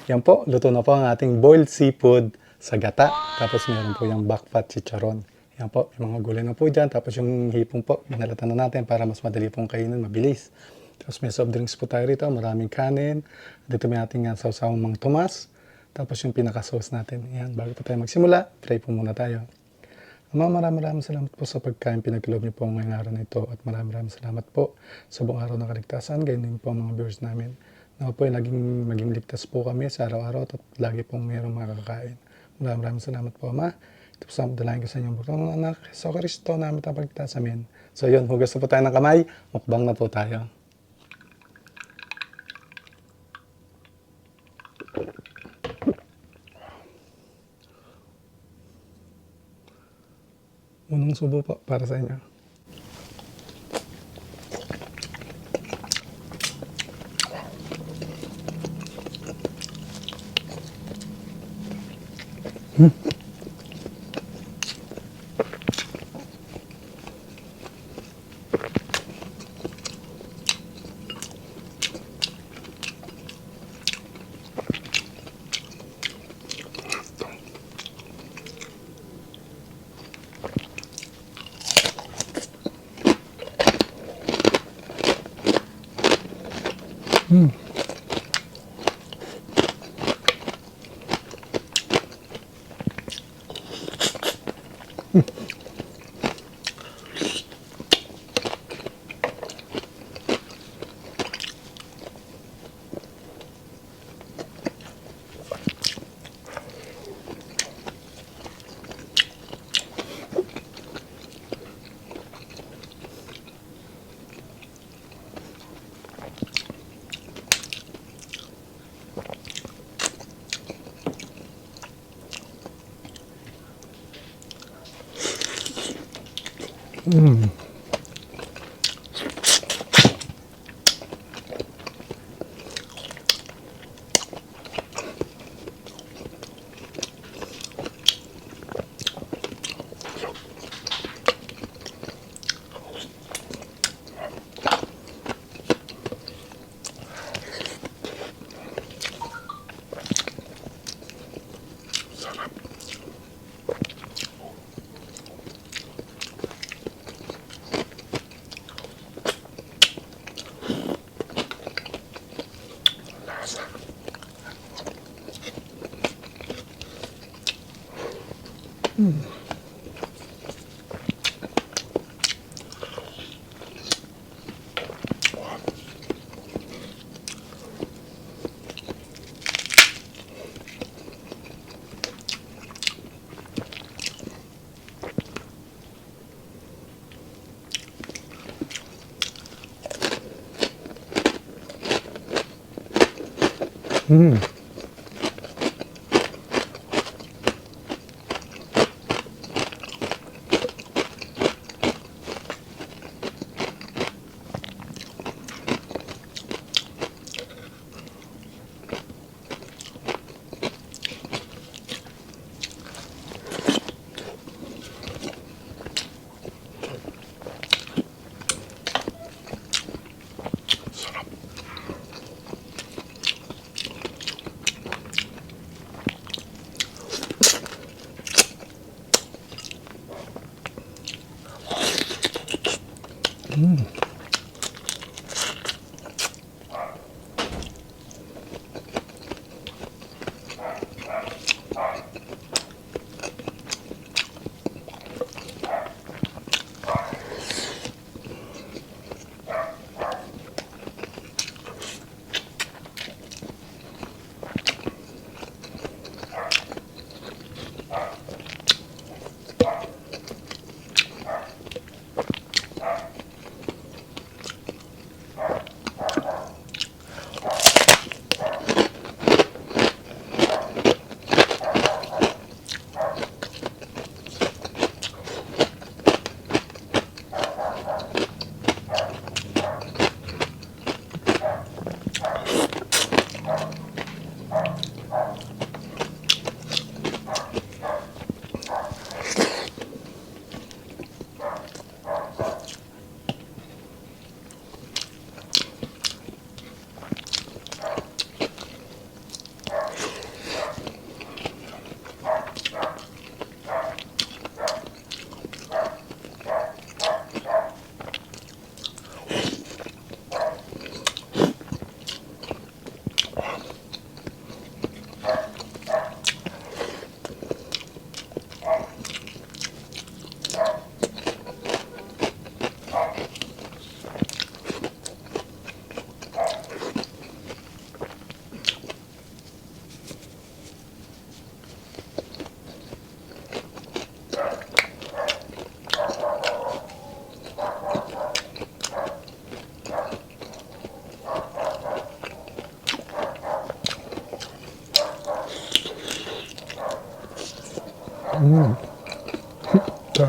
Yan po, luto na po ang ating boiled seafood sa gata. Tapos meron po yung backfat chicharon. Yan po, yung mga gulay na po dyan. Tapos yung hipong po, binalatan na natin para mas madali pong kainin, mabilis. Tapos may soft drinks po tayo rito, maraming kanin. Dito may ating sausawang Mang Tomas. Tapos yung pinaka-sauce natin. Yan, bago po tayo magsimula, pray po muna tayo. Ama, maraming salamat po sa pagkain pinagkaloob niyo po ngayong araw na ito. At maraming salamat po sa buong araw ng kaligtasan. Ganyan din po ang mga viewers namin. Na po ay maging ligtas po kami sa araw-araw at lagi pong mayroong makakakain. Maraming salamat po, Ama. Ito po sa dalahin ko sa inyong bukong anak. Sa Kristo namin ang paligtas. Amen. So yun, hugas na po tayo ng kamay. Mukbang na po tayo. Unang subo po para sa inyo.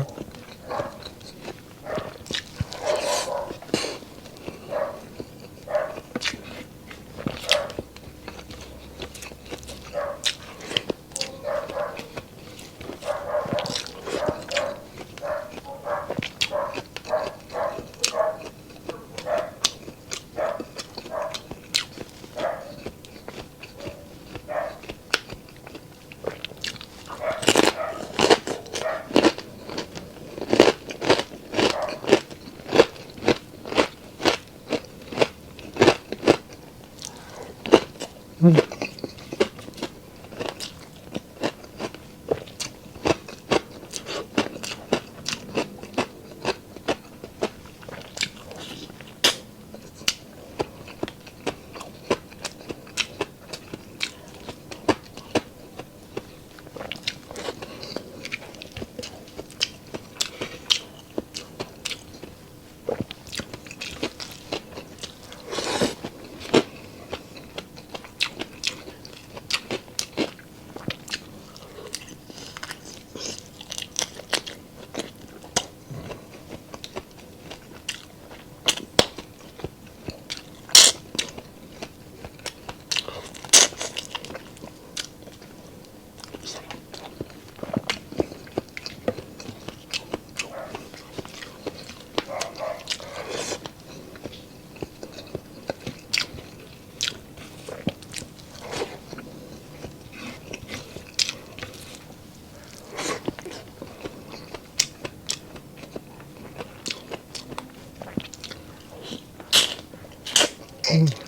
Sarap. Mm.